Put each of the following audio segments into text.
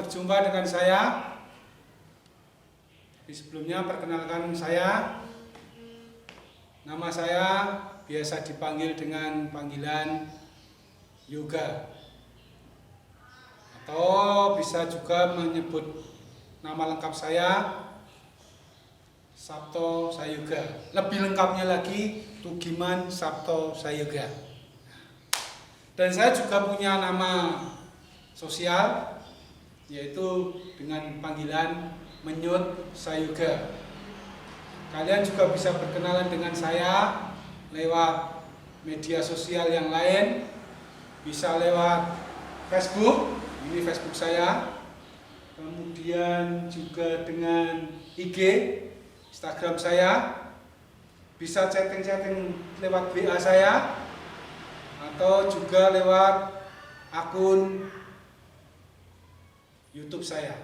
berjumpa dengan saya. Sebelumnya perkenalkan saya. Nama saya biasa dipanggil dengan panggilan Yoga. Atau bisa juga menyebut nama lengkap saya Sabto Sayoga. Lebih lengkapnya lagi Tugiman Sabto Sayoga. Dan saya juga punya nama sosial, yaitu dengan panggilan Menyut Sayoga. Kalian juga bisa berkenalan dengan saya lewat media sosial yang lain, bisa lewat Facebook, ini Facebook saya, kemudian juga dengan IG, Instagram saya, bisa chatting-chatting lewat WA saya, atau juga lewat akun YouTube saya.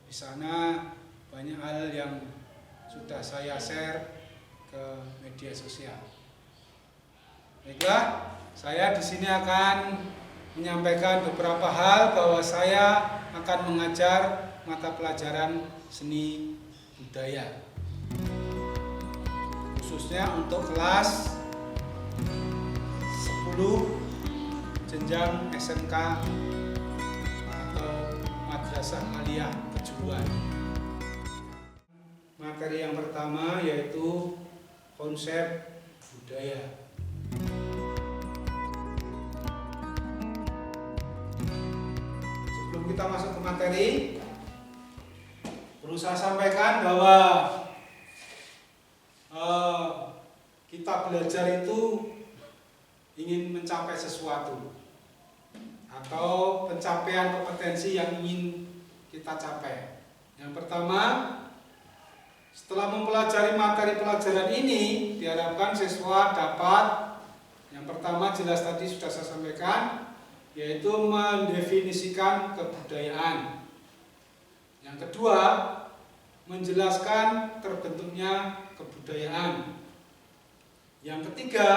Di sana banyak hal yang sudah saya share ke media sosial. Baiklah, saya di sini akan menyampaikan beberapa hal bahwa saya akan mengajar mata pelajaran seni budaya, khususnya untuk kelas 10 jenjang SMK atau Madrasah Aliyah Kejuruan. Materi yang pertama yaitu konsep budaya. Sebelum kita masuk ke materi, perlu saya sampaikan bahwa kita belajar itu ingin mencapai sesuatu atau pencapaian kompetensi yang ingin kita capai. Yang pertama, setelah mempelajari materi pelajaran ini, diharapkan siswa dapat, yang pertama jelas tadi sudah saya sampaikan, yaitu mendefinisikan kebudayaan. Yang kedua, menjelaskan terbentuknya kebudayaan. Yang ketiga,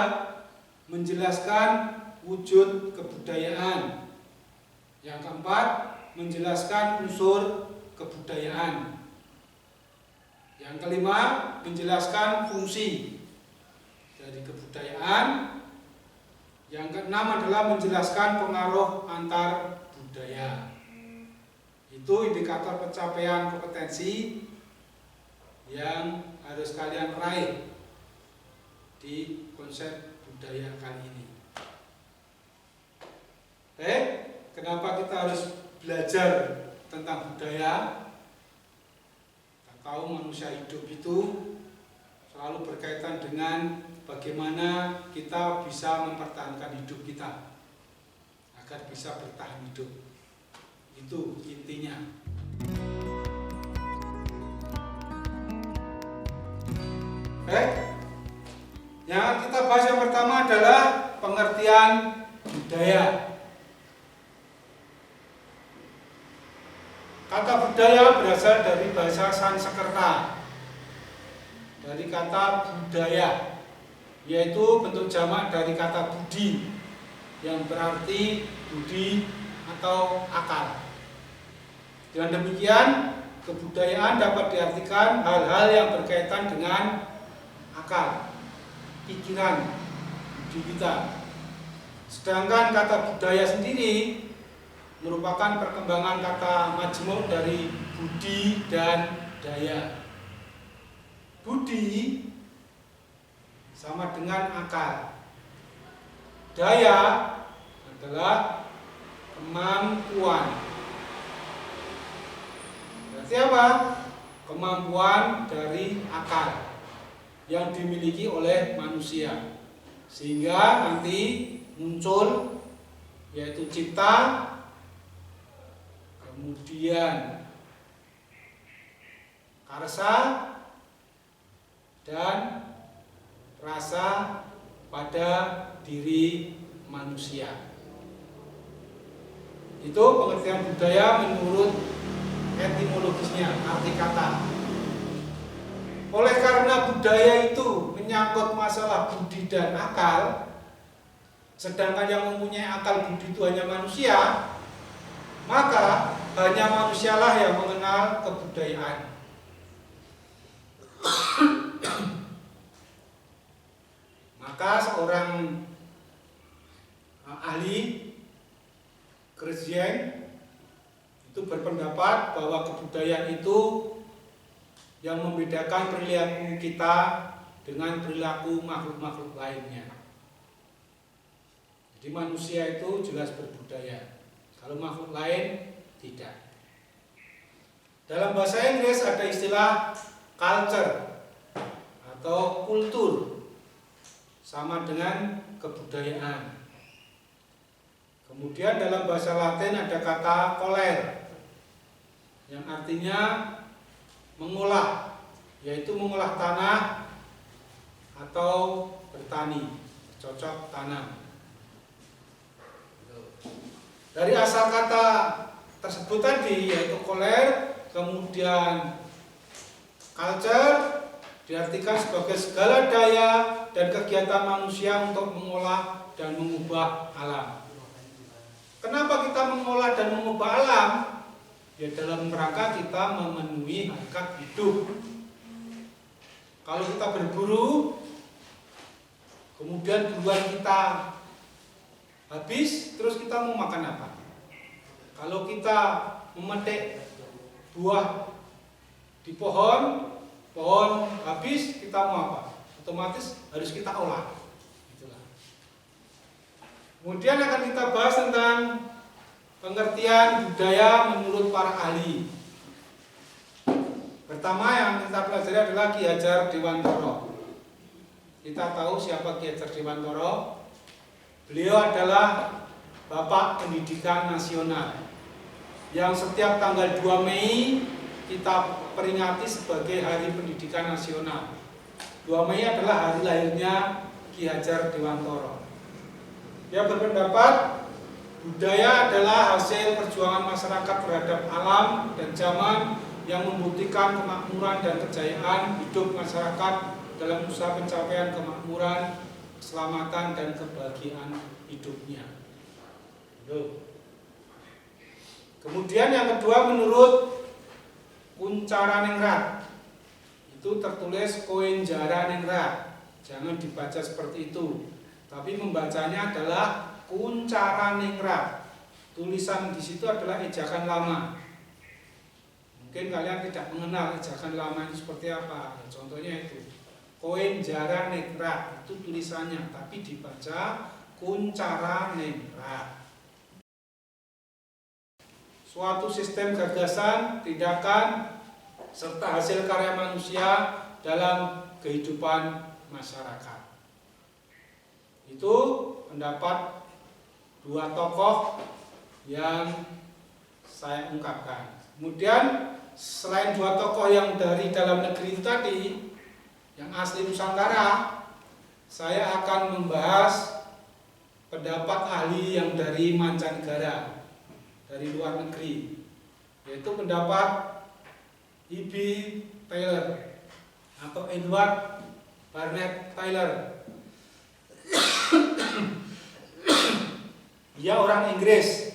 menjelaskan wujud kebudayaan. Yang keempat, menjelaskan unsur kebudayaan. Yang kelima, menjelaskan fungsi dari kebudayaan. Yang keenam adalah menjelaskan pengaruh antar budaya. Itu indikator pencapaian kompetensi yang harus kalian raih di konsep budaya kali ini. Kenapa kita harus belajar tentang budaya? Tahu manusia hidup itu selalu berkaitan dengan bagaimana kita bisa mempertahankan hidup kita agar bisa bertahan hidup. Itu intinya. Yang kita bahas yang pertama adalah pengertian budaya. Kata budaya berasal dari bahasa Sanskerta, dari kata budaya, yaitu bentuk jamak dari kata budi, yang berarti budi atau akal. Dengan demikian, kebudayaan dapat diartikan hal-hal yang berkaitan dengan akal, pikiran, budi kita. Sedangkan kata budaya sendiri merupakan perkembangan kata majmuk dari budi dan daya. Budi sama dengan akal. Daya adalah kemampuan. Berarti apa? Kemampuan dari akal yang dimiliki oleh manusia, sehingga nanti muncul yaitu cipta, kemudian karsa dan rasa pada diri manusia. Itu pengertian budaya menurut etimologisnya, arti kata. Oleh karena budaya itu menyangkut masalah budi dan akal, sedangkan yang mempunyai akal budi itu hanya manusia, maka hanya manusialah yang mengenal kebudayaan. Maka seorang ahli Kristien itu berpendapat bahwa kebudayaan itu yang membedakan perilaku kita dengan perilaku makhluk-makhluk lainnya. Jadi manusia itu jelas berbudaya, kalau makhluk lain tidak. Dalam bahasa Inggris ada istilah culture atau kultur, sama dengan kebudayaan. Kemudian dalam bahasa Latin ada kata coller, yang artinya mengolah, yaitu mengolah tanah atau bertani, cocok tanam. Dari asal kata tersebut tadi, yaitu coller, kemudian culture, diartikan sebagai segala daya dan kegiatan manusia untuk mengolah dan mengubah alam. Kenapa kita mengolah dan mengubah alam? Ya dalam rangka kita memenuhi hak hidup. Kalau kita berburu, kemudian buruan kita habis, terus kita mau makan apa? Kalau kita memetik buah di pohon habis, kita mau apa? Otomatis harus kita olah. Itulah. Kemudian akan kita bahas tentang pengertian budaya menurut para ahli. Pertama yang kita pelajari adalah Ki Hadjar Dewantara. Kita tahu siapa Ki Hadjar Dewantara. Beliau adalah Bapak Pendidikan Nasional yang setiap tanggal 2 Mei kita peringati sebagai Hari Pendidikan Nasional. 2 Mei adalah hari lahirnya Ki Hadjar Dewantara. Dia berpendapat budaya adalah hasil perjuangan masyarakat terhadap alam dan zaman yang membuktikan kemakmuran dan kejayaan hidup masyarakat dalam usaha pencapaian kemakmuran, keselamatan dan kebahagiaan hidupnya. Kemudian yang kedua, menurut Kuncharaningrat, itu tertulis Koenjaraningrat. Jangan dibaca seperti itu, tapi membacanya adalah Kuncharaningrat. Tulisan di situ adalah ejakan lama. Mungkin kalian tidak mengenal ejakan lama itu seperti apa. Ya, contohnya itu Koenjaraningrat, itu tulisannya, tapi dibaca Kuncharaningrat. Suatu sistem gagasan, tindakan, serta hasil karya manusia dalam kehidupan masyarakat. Itu pendapat dua tokoh yang saya ungkapkan. Kemudian selain dua tokoh yang dari dalam negeri tadi, yang asli Nusantara, saya akan membahas pendapat ahli yang dari mancanegara, dari luar negeri, yaitu pendapat E.B. Taylor atau Edward Barnett Taylor. Dia orang Inggris.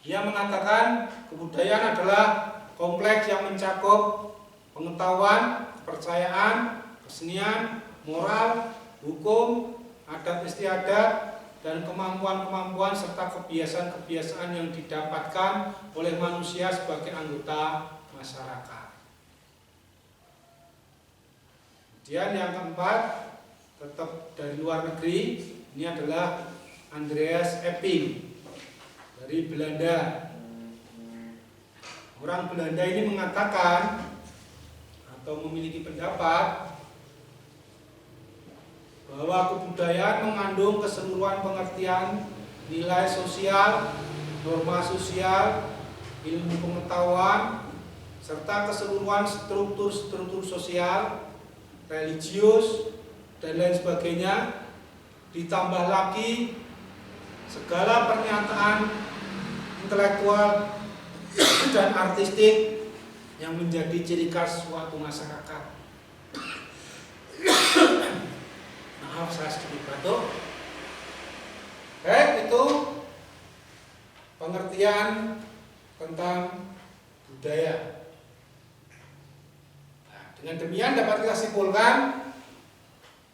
Dia mengatakan kebudayaan adalah kompleks yang mencakup pengetahuan, kepercayaan, kesenian, moral, hukum, adat istiadat, dan kemampuan-kemampuan serta kebiasaan-kebiasaan yang didapatkan oleh manusia sebagai anggota masyarakat. Kemudian yang keempat, tetap dari luar negeri, ini adalah Andreas Epping dari Belanda. Orang Belanda ini mengatakan atau memiliki pendapat bahwa kebudayaan mengandung keseluruhan pengertian nilai sosial, norma sosial, ilmu pengetahuan, serta keseluruhan struktur-struktur sosial, religius, dan lain sebagainya, ditambah lagi segala pernyataan intelektual dan artistik yang menjadi ciri khas suatu masyarakat. Maaf, saya sedikit batuk. Baik, itu pengertian tentang budaya. Nah, dengan demikian dapat kita simpulkan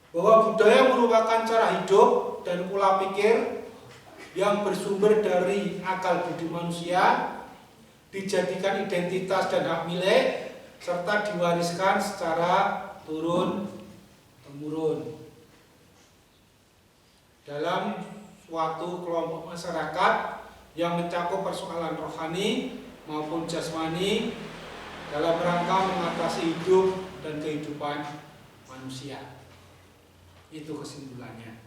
bahwa budaya merupakan cara hidup dan pola pikir yang bersumber dari akal budi manusia, dijadikan identitas dan hak milik, serta diwariskan secara turun-temurun. Dalam suatu kelompok masyarakat yang mencakup persoalan rohani maupun jasmani dalam rangka mengatasi hidup dan kehidupan manusia. Itu kesimpulannya.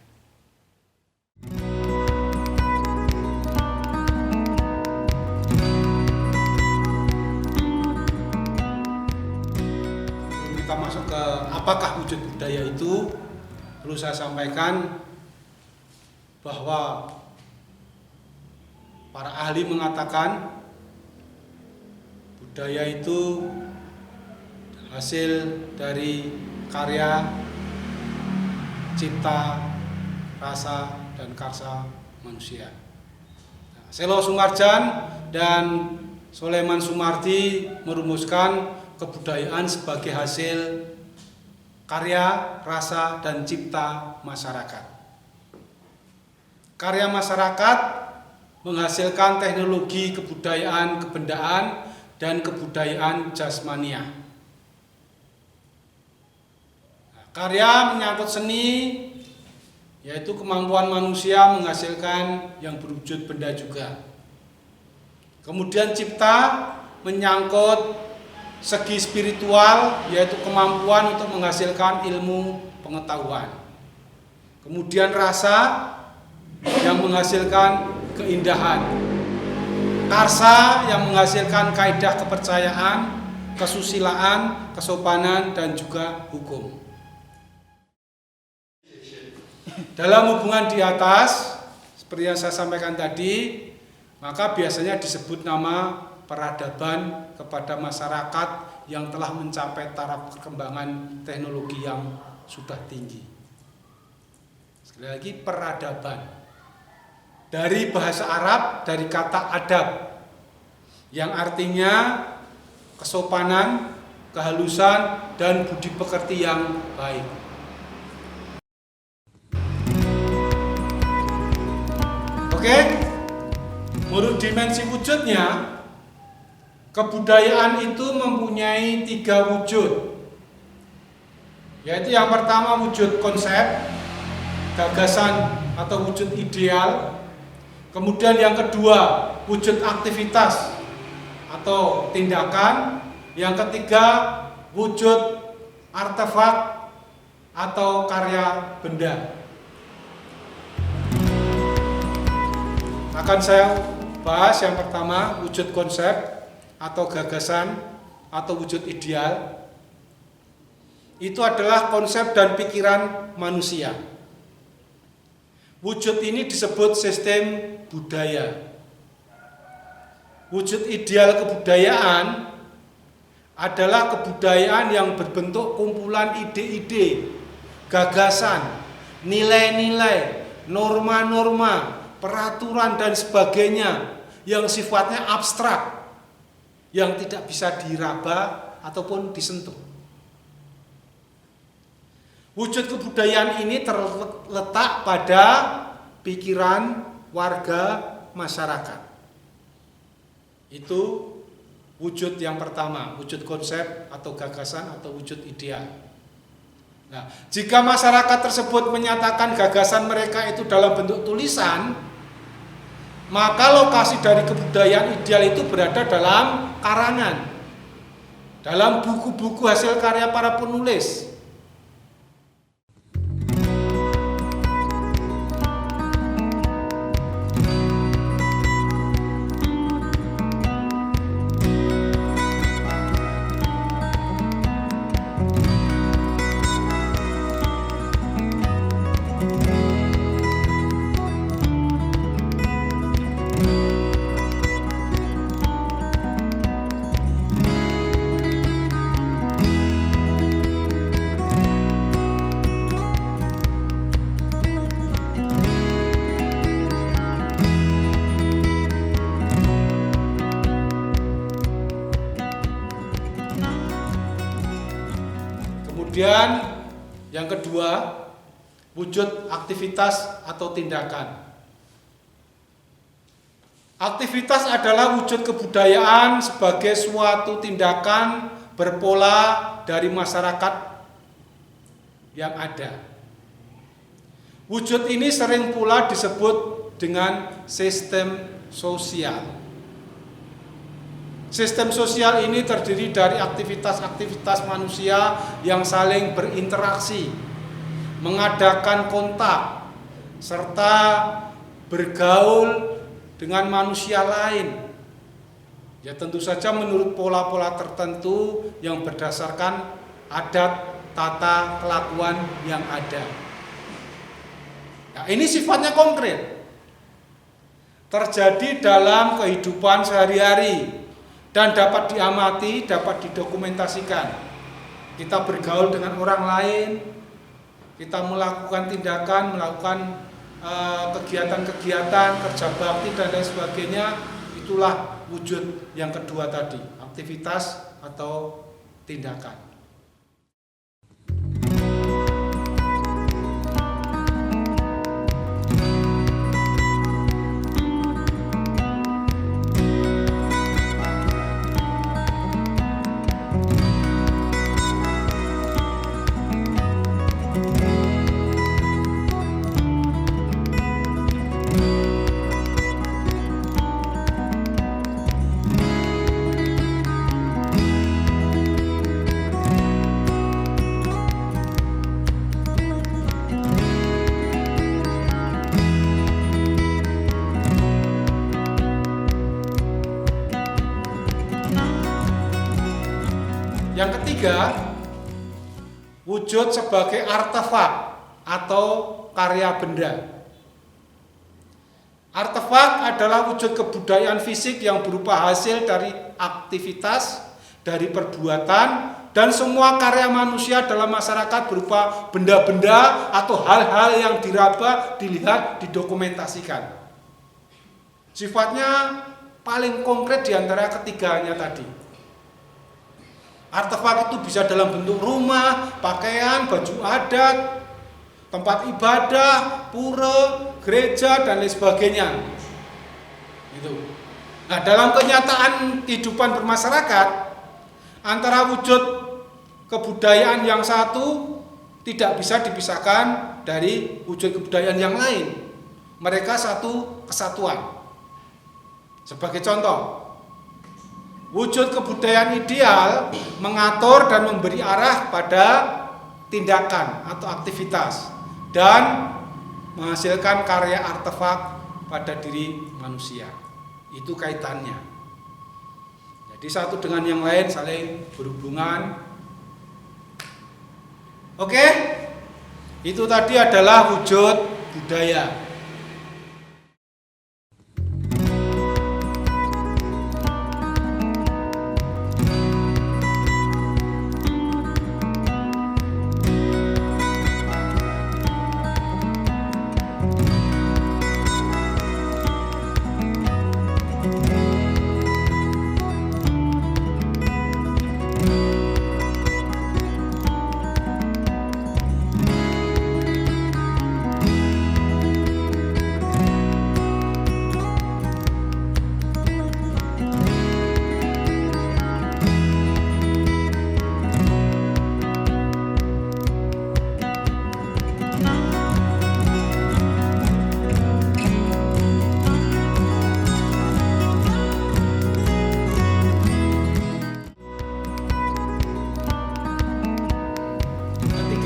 Kita masuk ke apakah wujud budaya itu, perlu saya sampaikan bahwa para ahli mengatakan budaya itu hasil dari karya, cipta, rasa, dan karsa manusia. Selo Sumarjan dan Soleman Sumardi merumuskan kebudayaan sebagai hasil karya, rasa, dan cipta masyarakat. Karya masyarakat menghasilkan teknologi kebudayaan kebendaan dan kebudayaan jasmania. Karya menyangkut seni, yaitu kemampuan manusia menghasilkan yang berwujud benda juga. Kemudian cipta menyangkut segi spiritual, yaitu kemampuan untuk menghasilkan ilmu pengetahuan. Kemudian rasa yang menghasilkan keindahan. Karsa yang menghasilkan kaidah kepercayaan, kesusilaan, kesopanan, dan juga hukum. Dalam hubungan di atas, seperti yang saya sampaikan tadi, maka biasanya disebut nama peradaban kepada masyarakat yang telah mencapai taraf perkembangan teknologi yang sudah tinggi. Sekali lagi, peradaban. Dari bahasa Arab, dari kata adab, yang artinya kesopanan, kehalusan, dan budi pekerti yang baik. Oke, menurut dimensi wujudnya, kebudayaan itu mempunyai 3 wujud. Yaitu yang pertama wujud konsep, gagasan atau wujud ideal. Kemudian yang kedua wujud aktivitas atau tindakan. Yang ketiga wujud artefak atau karya benda. Akan saya bahas yang pertama wujud konsep atau gagasan atau wujud ideal. Itu adalah konsep dan pikiran manusia. Wujud ini disebut sistem budaya. Wujud ideal kebudayaan adalah kebudayaan yang berbentuk kumpulan ide-ide, gagasan, nilai-nilai, norma-norma, peraturan dan sebagainya yang sifatnya abstrak, yang tidak bisa diraba ataupun disentuh. Wujud kebudayaan ini terletak pada pikiran warga masyarakat. Itu wujud yang pertama, wujud konsep atau gagasan atau wujud ideal. Nah, jika masyarakat tersebut menyatakan gagasan mereka itu dalam bentuk tulisan, maka lokasi dari kebudayaan ideal itu berada dalam karangan, dalam buku-buku hasil karya para penulis. Kemudian yang kedua, wujud aktivitas atau tindakan. Aktivitas adalah wujud kebudayaan sebagai suatu tindakan berpola dari masyarakat yang ada. Wujud ini sering pula disebut dengan sistem sosial. Sistem sosial ini terdiri dari aktivitas-aktivitas manusia yang saling berinteraksi, mengadakan kontak, serta bergaul dengan manusia lain. Ya tentu saja menurut pola-pola tertentu yang berdasarkan adat tata kelakuan yang ada. Nah, ini sifatnya konkret. Terjadi dalam kehidupan sehari-hari dan dapat diamati, dapat didokumentasikan. Kita bergaul dengan orang lain, kita melakukan tindakan, melakukan kegiatan-kegiatan, kerja bakti dan lain sebagainya. Itulah wujud yang kedua tadi, aktivitas atau tindakan. Yang ketiga, wujud sebagai artefak atau karya benda. Artefak adalah wujud kebudayaan fisik yang berupa hasil dari aktivitas, dari perbuatan, dan semua karya manusia dalam masyarakat berupa benda-benda atau hal-hal yang diraba, dilihat, didokumentasikan. Sifatnya paling konkret di antara ketiganya tadi. Artefak itu bisa dalam bentuk rumah, pakaian, baju adat, tempat ibadah, pura, gereja, dan lain sebagainya. Itu. Nah, dalam kenyataan kehidupan bermasyarakat, antara wujud kebudayaan yang satu tidak bisa dipisahkan dari wujud kebudayaan yang lain. Mereka satu kesatuan. Sebagai contoh, wujud kebudayaan ideal mengatur dan memberi arah pada tindakan atau aktivitas dan menghasilkan karya artefak pada diri manusia. Itu kaitannya. Jadi satu dengan yang lain saling berhubungan. Oke? Itu tadi adalah wujud budaya.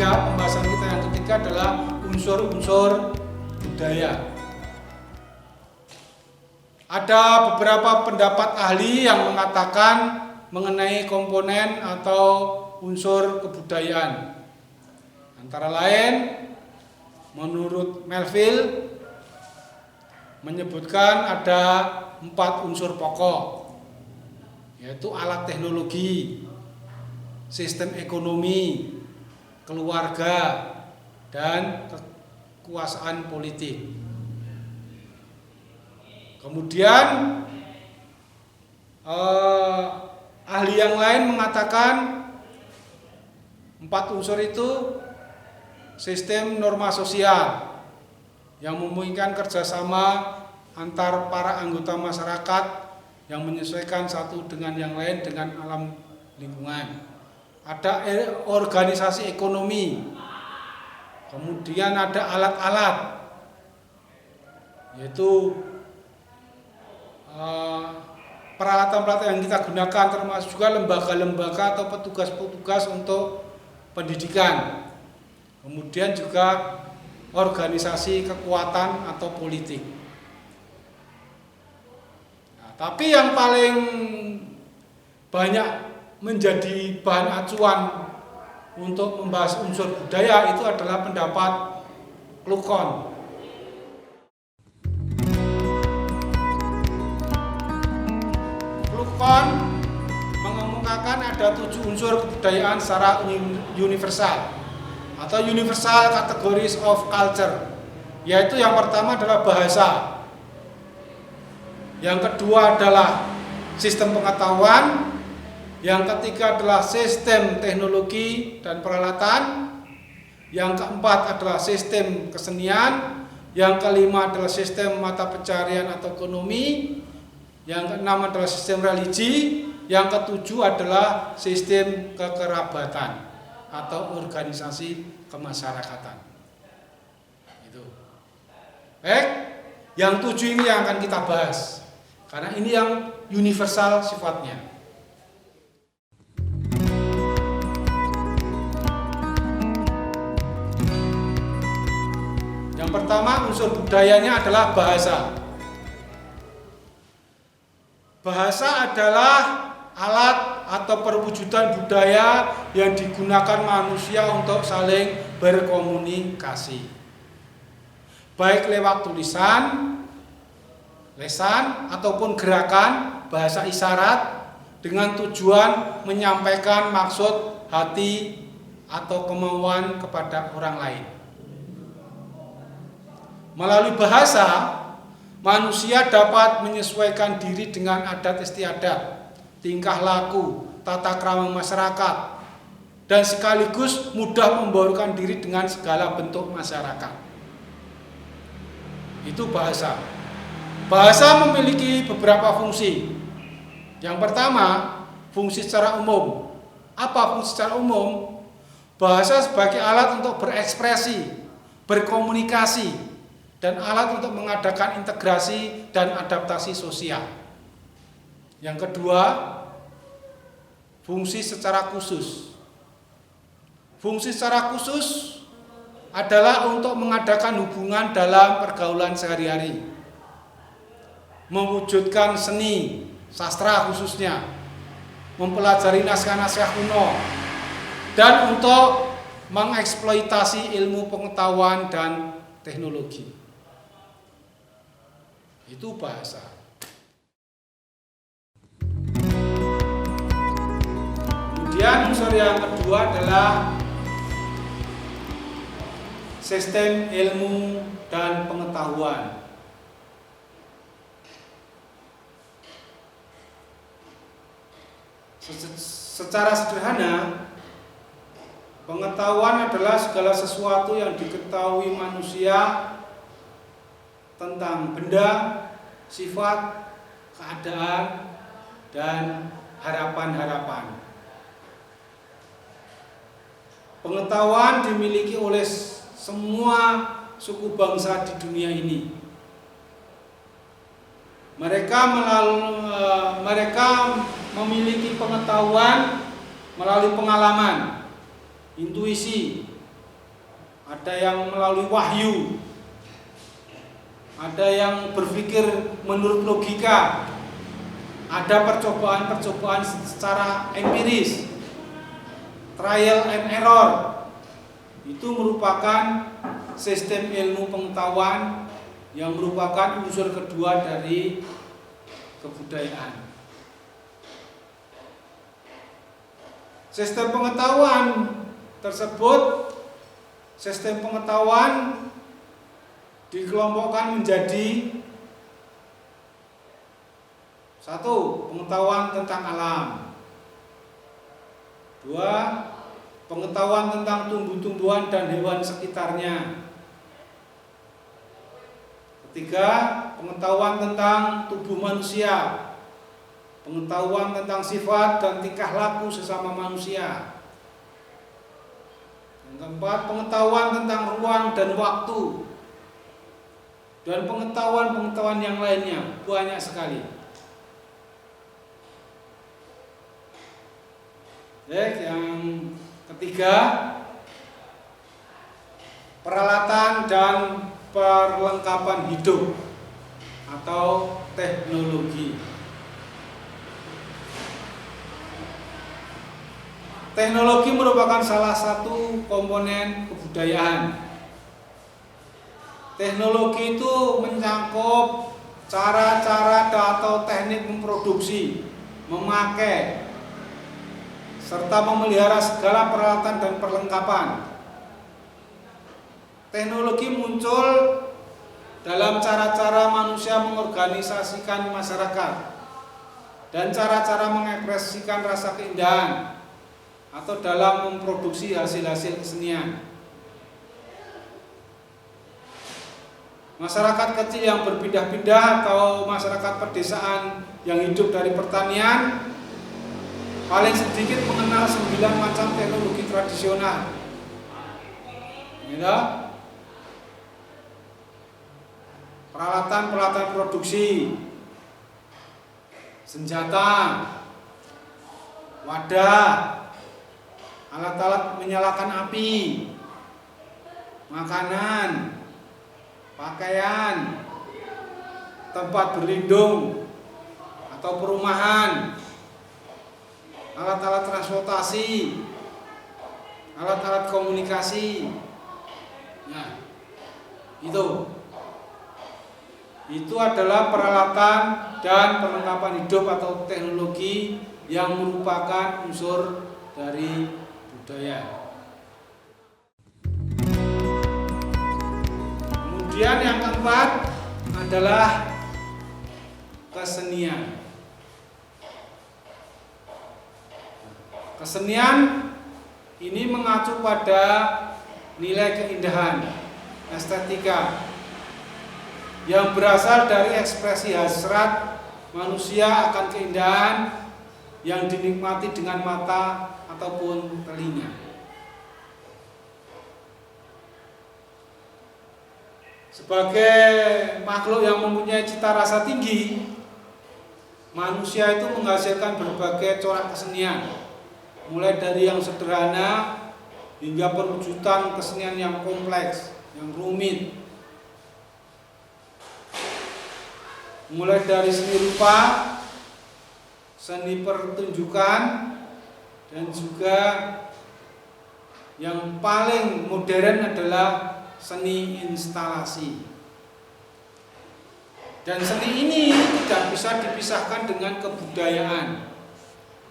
Pembahasan kita yang ketiga adalah unsur-unsur budaya. Ada beberapa pendapat ahli yang mengatakan mengenai komponen atau unsur kebudayaan. Antara lain, menurut Melville menyebutkan ada 4 unsur pokok, yaitu alat teknologi, sistem ekonomi, keluarga, dan kekuasaan politik. Kemudian ahli yang lain mengatakan 4 4 unsur itu sistem norma sosial yang memungkinkan kerjasama antar para anggota masyarakat yang menyesuaikan satu dengan yang lain dengan alam lingkungan. Ada organisasi ekonomi, kemudian ada alat-alat, yaitu peralatan-peralatan yang kita gunakan, termasuk juga lembaga-lembaga atau petugas-petugas untuk pendidikan. Kemudian juga organisasi kekuatan atau politik. Nah, tapi yang paling banyak menjadi bahan acuan untuk membahas unsur budaya itu adalah pendapat Klukon. Klukon mengemukakan ada 7 unsur kebudayaan secara universal atau universal categories of culture, yaitu yang pertama adalah bahasa, yang kedua adalah sistem pengetahuan, yang ketiga adalah sistem teknologi dan peralatan, yang keempat adalah sistem kesenian, yang kelima adalah sistem mata pencarian atau ekonomi, yang keenam adalah sistem religi, yang ketujuh adalah sistem kekerabatan atau organisasi kemasyarakatan. Itu. Baik, yang 7 ini yang akan kita bahas karena ini yang universal sifatnya. Yang pertama, unsur budayanya adalah bahasa. Bahasa adalah alat atau perwujudan budaya yang digunakan manusia untuk saling berkomunikasi, baik lewat tulisan, lesan, ataupun gerakan bahasa isyarat dengan tujuan menyampaikan maksud hati atau kemauan kepada orang lain. Melalui bahasa, manusia dapat menyesuaikan diri dengan adat istiadat, tingkah laku, tata krama masyarakat, dan sekaligus mudah membaurkan diri dengan segala bentuk masyarakat. Itu bahasa. Bahasa memiliki beberapa fungsi. Yang pertama, fungsi secara umum. Apa fungsi secara umum? Bahasa sebagai alat untuk berekspresi, berkomunikasi, dan alat untuk mengadakan integrasi dan adaptasi sosial. Yang kedua, fungsi secara khusus. Fungsi secara khusus adalah untuk mengadakan hubungan dalam pergaulan sehari-hari, mewujudkan seni, sastra khususnya, mempelajari naskah-naskah kuno, dan untuk mengeksploitasi ilmu pengetahuan dan teknologi. Itu bahasa. Kemudian unsur yang kedua adalah sistem ilmu dan pengetahuan. Secara sederhana, pengetahuan adalah segala sesuatu yang diketahui manusia tentang benda, sifat, keadaan, dan harapan-harapan. Pengetahuan dimiliki oleh semua suku bangsa di dunia ini. Mereka memiliki pengetahuan melalui pengalaman, intuisi, ada yang melalui wahyu, ada yang berpikir menurut logika, ada percobaan-percobaan secara empiris, trial and error. Itu merupakan sistem ilmu pengetahuan yang merupakan unsur kedua dari kebudayaan. Sistem pengetahuan tersebut, sistem pengetahuan dikelompokkan menjadi 1. Pengetahuan tentang alam, 2. pengetahuan tentang tumbuh-tumbuhan dan hewan sekitarnya. Ketiga, pengetahuan tentang tubuh manusia, pengetahuan tentang sifat dan tingkah laku sesama manusia. Yang keempat, pengetahuan tentang ruang dan waktu, dan pengetahuan-pengetahuan yang lainnya, banyak sekali. Yang ketiga, peralatan dan perlengkapan hidup atau teknologi. Teknologi merupakan salah satu komponen kebudayaan. Teknologi itu mencangkup cara-cara atau teknik memproduksi, memakai, serta memelihara segala peralatan dan perlengkapan. Teknologi muncul dalam cara-cara manusia mengorganisasikan masyarakat dan cara-cara mengekspresikan rasa keindahan atau dalam memproduksi hasil-hasil kesenian. Masyarakat kecil yang berpindah-pindah atau masyarakat pedesaan yang hidup dari pertanian paling sedikit mengenal 9 macam teknologi tradisional. Peralatan-peralatan produksi, senjata, wadah, alat-alat menyalakan api, makanan, pakaian, tempat berlindung atau perumahan, alat-alat transportasi, alat-alat komunikasi. Nah, itu adalah peralatan dan perlengkapan hidup atau teknologi yang merupakan unsur dari budaya. Kemudian yang keempat adalah kesenian. Kesenian ini mengacu pada nilai keindahan, estetika yang berasal dari ekspresi hasrat manusia akan keindahan yang dinikmati dengan mata ataupun telinga. Sebagai makhluk yang mempunyai cita rasa tinggi, manusia itu menghasilkan berbagai corak kesenian, mulai dari yang sederhana hingga perwujudan kesenian yang kompleks, yang rumit. Mulai dari seni rupa, seni pertunjukan, dan juga yang paling modern adalah seni instalasi. Dan seni ini tidak bisa dipisahkan dengan kebudayaan.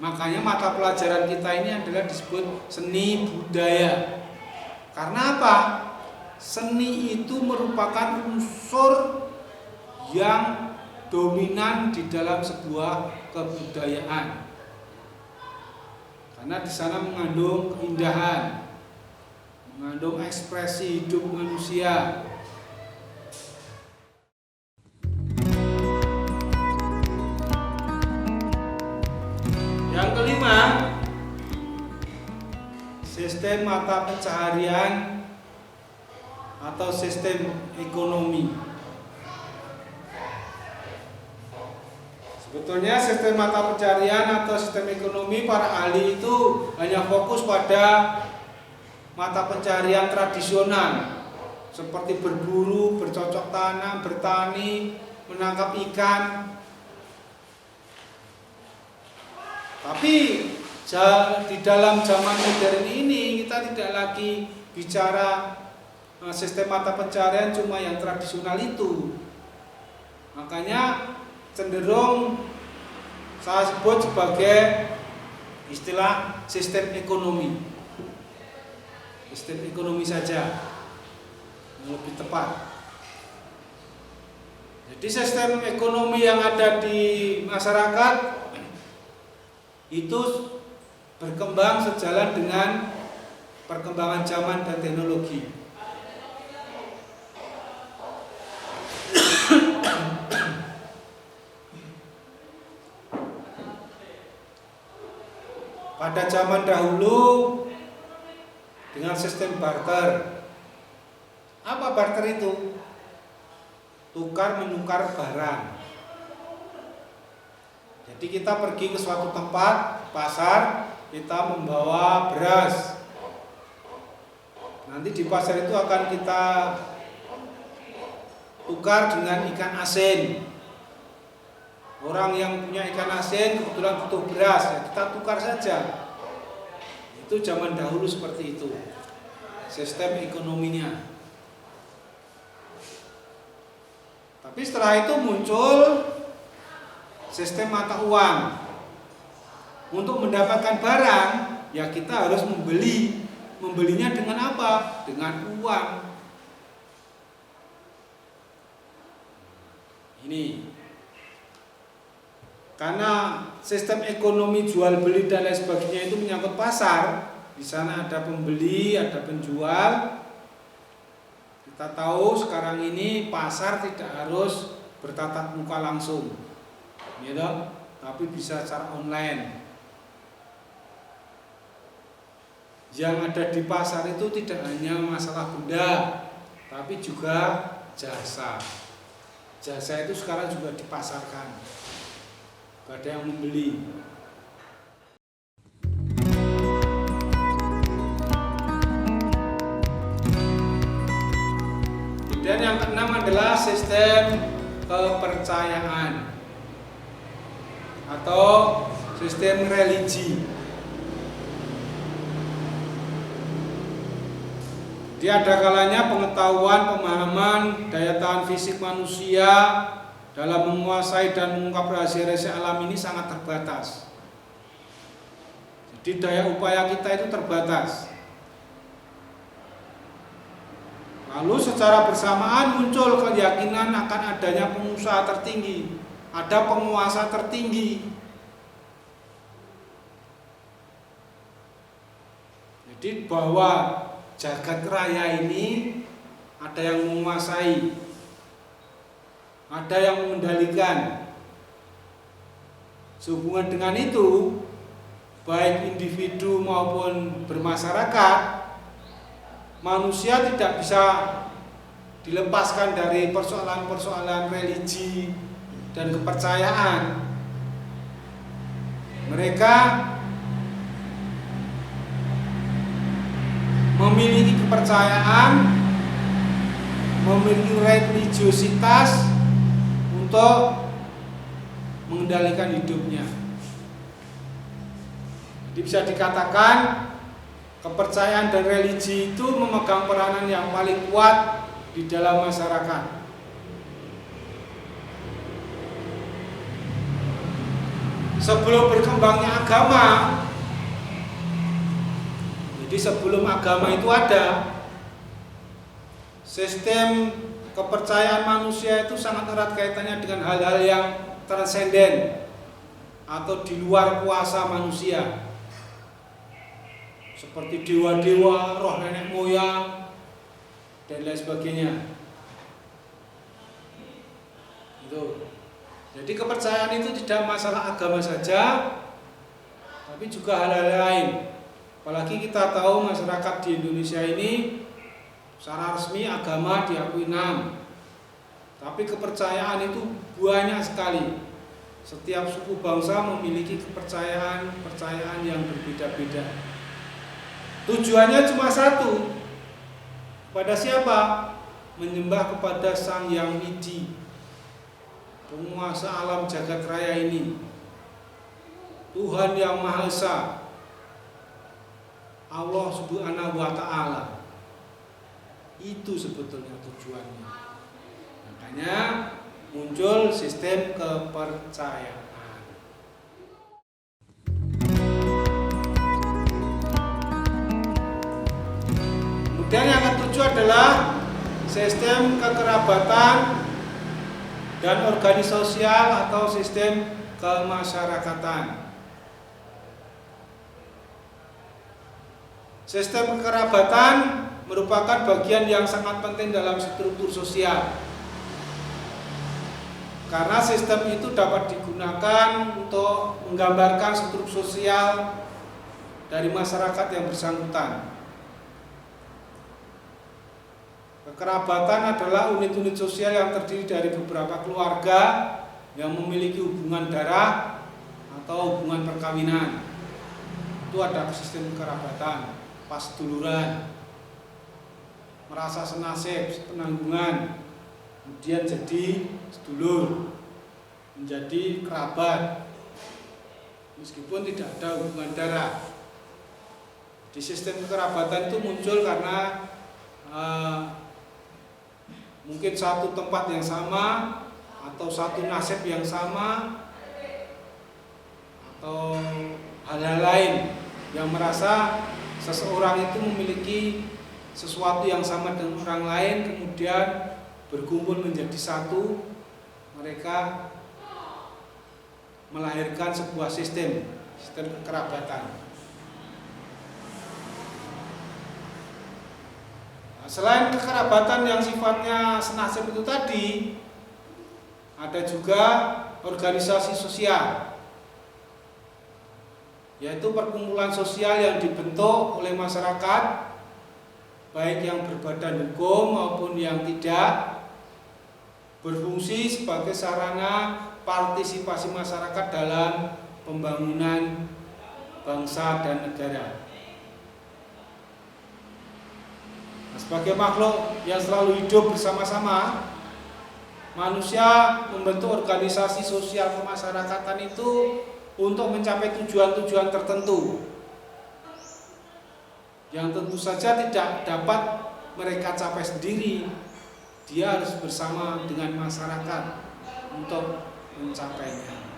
Makanya mata pelajaran kita ini adalah disebut seni budaya. Karena apa? Seni itu merupakan unsur yang dominan di dalam sebuah kebudayaan. Karena di sana mengandung keindahan, mengandung ekspresi hidup manusia. Yang kelima, sistem mata pencaharian atau sistem ekonomi. Sebetulnya sistem mata pencaharian atau sistem ekonomi para ahli itu hanya fokus pada mata pencaharian tradisional seperti berburu, bercocok tanam, bertani, menangkap ikan. Tapi di dalam zaman modern ini kita tidak lagi bicara sistem mata pencaharian cuma yang tradisional itu. Makanya cenderung saya sebut sebagai istilah sistem ekonomi. Sistem ekonomi saja yang lebih tepat. Jadi sistem ekonomi yang ada di masyarakat itu berkembang sejalan dengan perkembangan zaman dan teknologi. Pada zaman dahulu dengan sistem barter. Apa barter itu? Tukar menukar barang. Jadi kita pergi ke suatu tempat, pasar, kita membawa beras. Nanti di pasar itu akan kita tukar dengan ikan asin. Orang yang punya ikan asin kebetulan butuh beras, ya kita tukar saja. Itu zaman dahulu seperti itu sistem ekonominya. Tapi setelah itu muncul sistem mata uang. Untuk mendapatkan barang, ya kita harus membeli. Membelinya dengan apa? Dengan uang. Ini. Karena sistem ekonomi jual beli dan lain sebagainya itu menyangkut pasar. Di sana ada pembeli, ada penjual. Kita tahu sekarang ini pasar tidak harus bertatap muka langsung, gitu, tapi bisa secara online. Yang ada di pasar itu tidak hanya masalah benda, tapi juga jasa. Jasa itu sekarang juga dipasarkan, ada yang membeli. Dan yang keenam adalah sistem kepercayaan atau sistem religi. Dia ada kalanya pengetahuan, pemahaman, daya tahan fisik manusia dalam menguasai dan mengungkap rahasia-rahasia alam ini sangat terbatas. Jadi daya upaya kita itu terbatas. Lalu secara bersamaan muncul keyakinan akan adanya pengusaha tertinggi, ada penguasa tertinggi. Jadi bahwa jagat raya ini ada yang menguasai, ada yang mengendalikan. Sehubungan dengan itu, baik individu maupun bermasyarakat, manusia tidak bisa dilepaskan dari persoalan-persoalan religi dan kepercayaan. Mereka memiliki kepercayaan, memiliki religiositas untuk mengendalikan hidupnya. Jadi bisa dikatakan kepercayaan dan religi itu memegang peranan yang paling kuat di dalam masyarakat. Sebelum berkembangnya agama, jadi sebelum agama itu ada, sistem kepercayaan manusia itu sangat erat kaitannya dengan hal-hal yang transenden atau di luar kuasa manusia. Seperti dewa-dewa, roh nenek moyang, dan lain sebagainya. Itu. Jadi kepercayaan itu tidak masalah agama saja, tapi juga hal-hal lain. Apalagi kita tahu masyarakat di Indonesia ini secara resmi agama diakui 6. Tapi kepercayaan itu banyak sekali. Setiap suku bangsa memiliki kepercayaan yang berbeda-beda. Tujuannya cuma satu. Kepada siapa? Menyembah kepada Sang Yang Widi, penguasa alam jagat raya ini, Tuhan yang Maha Esa, Allah Subhanahu wa Ta'ala. Itu sebetulnya tujuannya. Makanya muncul sistem kepercayaan. Kemudian yang ketujuh adalah sistem kekerabatan dan organisasi sosial atau sistem kemasyarakatan. Sistem kekerabatan merupakan bagian yang sangat penting dalam struktur sosial. Karena sistem itu dapat digunakan untuk menggambarkan struktur sosial dari masyarakat yang bersangkutan. Kekerabatan adalah unit-unit sosial yang terdiri dari beberapa keluarga yang memiliki hubungan darah atau hubungan perkawinan. Itu ada sistem kekerabatan, pasduluran, merasa senasib, penanggungan, kemudian jadi sedulur, menjadi kerabat, meskipun tidak ada hubungan darah. Di sistem kekerabatan itu muncul karena mungkin satu tempat yang sama atau satu nasib yang sama atau hal-hal lain yang merasa seseorang itu memiliki sesuatu yang sama dengan orang lain, kemudian berkumpul menjadi satu, mereka melahirkan sebuah sistem kekerabatan. Selain kekerabatan yang sifatnya senasib itu tadi, ada juga organisasi sosial, yaitu perkumpulan sosial yang dibentuk oleh masyarakat, baik yang berbadan hukum maupun yang tidak, berfungsi sebagai sarana partisipasi masyarakat dalam pembangunan bangsa dan negara. Sebagai makhluk yang selalu hidup bersama-sama, manusia membentuk organisasi sosial kemasyarakatan itu untuk mencapai tujuan-tujuan tertentu yang tentu saja tidak dapat mereka capai sendiri. Dia harus bersama dengan masyarakat untuk mencapainya.